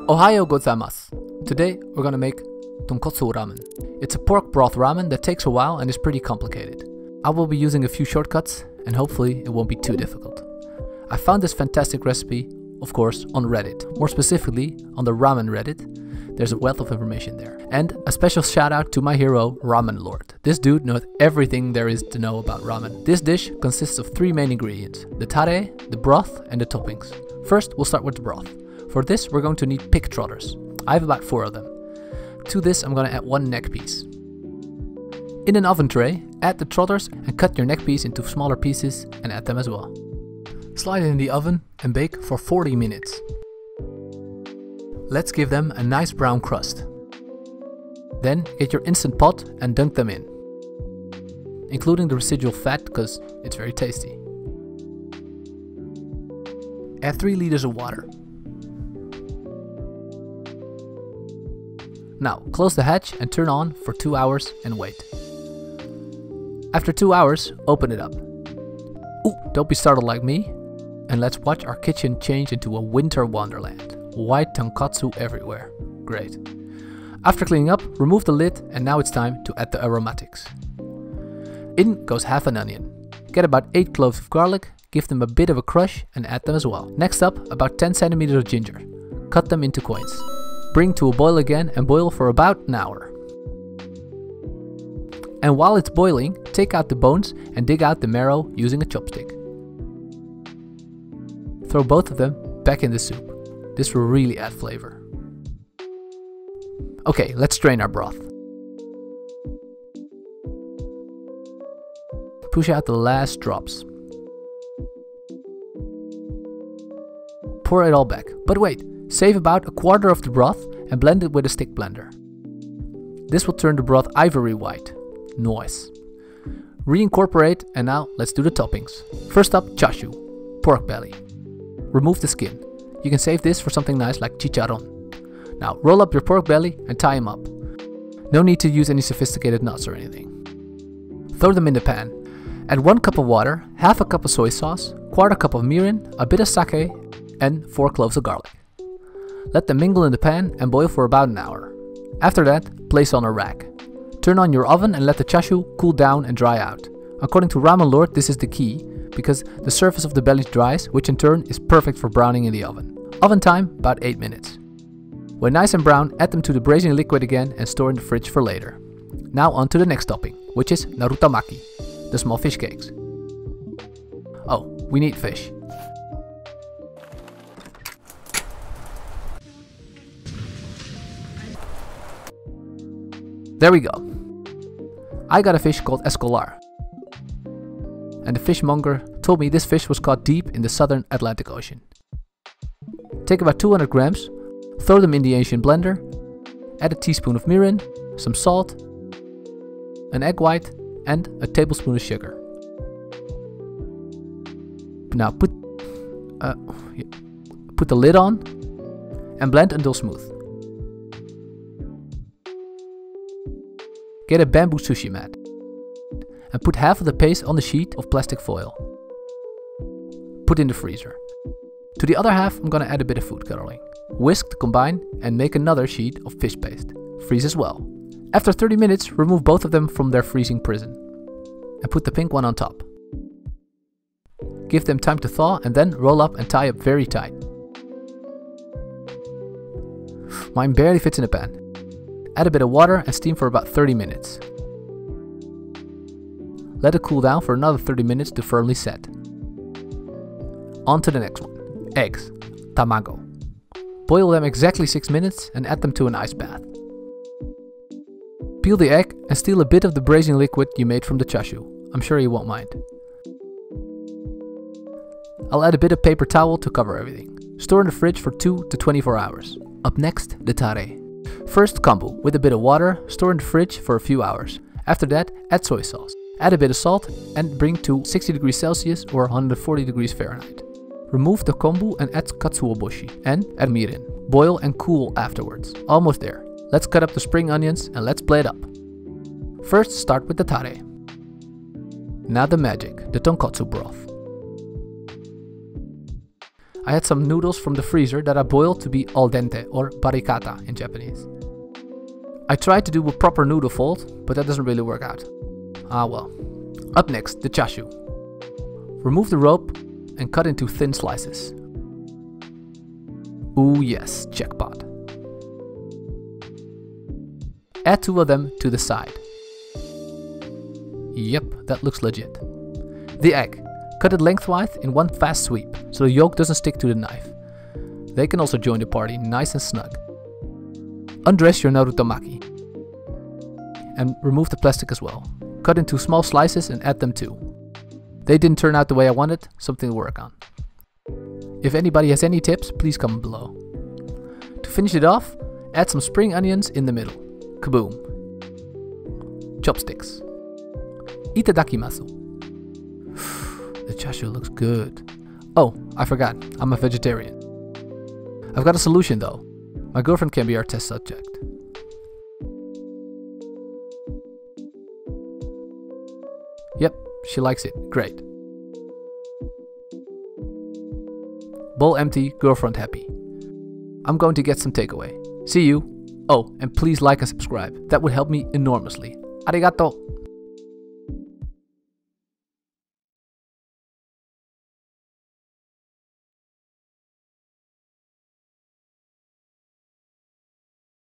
Ohayo gozaimasu. Today we're gonna make tonkotsu ramen. It's a pork broth ramen that takes a while and is pretty complicated. I will be using a few shortcuts and hopefully it won't be too difficult. I found this fantastic recipe, of course, on Reddit. More specifically, on the ramen Reddit. There's a wealth of information there. And a special shout out to my hero, Ramen Lord. This dude knows everything there is to know about ramen. This dish consists of 3 main ingredients: the tare, the broth, and the toppings. First, we'll start with the broth. For this, we're going to need pig trotters. I have about 4 of them. To this, I'm gonna add 1 neck piece. In an oven tray, add the trotters and cut your neck piece into smaller pieces and add them as well. Slide it in the oven and bake for 40 minutes. Let's give them a nice brown crust. Then get your instant pot and dunk them in, including the residual fat because it's very tasty. Add 3 liters of water. Now close the hatch and turn on for 2 hours and wait. After 2 hours, open it up. Ooh, don't be startled like me. And let's watch our kitchen change into a winter wonderland. White tonkotsu everywhere. Great. After cleaning up, remove the lid and now it's time to add the aromatics. In goes half an onion. Get about 8 cloves of garlic, give them a bit of a crush and add them as well. Next up, about 10 centimeters of ginger. Cut them into coins. Bring to a boil again and boil for about an hour. And while it's boiling, take out the bones and dig out the marrow using a chopstick. Throw both of them back in the soup. This will really add flavor. Okay, let's strain our broth. Push out the last drops. Pour it all back. But wait, save about a quarter of the broth and blend it with a stick blender. This will turn the broth ivory white. Nice. Reincorporate and now let's do the toppings. First up, chashu, pork belly. Remove the skin. You can save this for something nice like chicharron. Now roll up your pork belly and tie them up. No need to use any sophisticated knots or anything. Throw them in the pan. Add 1 cup of water, half a cup of soy sauce, quarter cup of mirin, a bit of sake, and 4 cloves of garlic. Let them mingle in the pan and boil for about an hour. After that, place on a rack. Turn on your oven and let the chashu cool down and dry out. According to Ramen Lord, this is the key, because the surface of the belly dries, which in turn is perfect for browning in the oven. Oven time, about 8 minutes. When nice and brown, add them to the braising liquid again and store in the fridge for later. Now on to the next topping, which is Narutomaki, the small fish cakes. Oh, we need fish. There we go. I got a fish called escolar. And the fishmonger told me this fish was caught deep in the southern Atlantic Ocean. Take about 200 grams, throw them in the Asian blender, add a teaspoon of mirin, some salt, an egg white and a tablespoon of sugar. Now put the lid on and blend until smooth. Get a bamboo sushi mat and put half of the paste on the sheet of plastic foil. Put in the freezer. To the other half, I'm gonna add a bit of food coloring. Whisk to combine and make another sheet of fish paste. Freeze as well. After 30 minutes, remove both of them from their freezing prison and put the pink one on top. Give them time to thaw and then roll up and tie up very tight. Mine barely fits in the pan. Add a bit of water and steam for about 30 minutes. Let it cool down for another 30 minutes to firmly set. On to the next one. Eggs, tamago. Boil them exactly 6 minutes and add them to an ice bath. Peel the egg and steal a bit of the braising liquid you made from the chashu. I'm sure you won't mind. I'll add a bit of paper towel to cover everything. Store in the fridge for 2 to 24 hours. Up next, the tare. First, kombu with a bit of water, store in the fridge for a few hours. After that, add soy sauce. Add a bit of salt and bring to 60 degrees Celsius or 140 degrees Fahrenheit. Remove the kombu and add katsuobushi and add mirin. Boil and cool afterwards. Almost there. Let's cut up the spring onions and let's plate up. First, start with the tare. Now the magic, the tonkotsu broth. I had some noodles from the freezer that I boiled to be al dente, or barikata in Japanese. I tried to do a proper noodle fold, but that doesn't really work out. Ah well. Up next, the chashu. Remove the rope and cut into thin slices. Ooh yes, jackpot. Add 2 of them to the side. Yep, that looks legit. The egg. Cut it lengthwise in one fast sweep, so the yolk doesn't stick to the knife. They can also join the party nice and snug. Undress your Narutomaki. And remove the plastic as well. Cut into small slices and add them too. They didn't turn out the way I wanted, something to work on. If anybody has any tips, please comment below. To finish it off, add some spring onions in the middle. Kaboom. Chopsticks. Itadakimasu. The chashu looks good. Oh, I forgot, I'm a vegetarian. I've got a solution though. My girlfriend can be our test subject. Yep, she likes it. Great. Bowl empty, girlfriend happy. I'm going to get some takeaway. See you. Oh, and please like and subscribe. That would help me enormously. Arigato.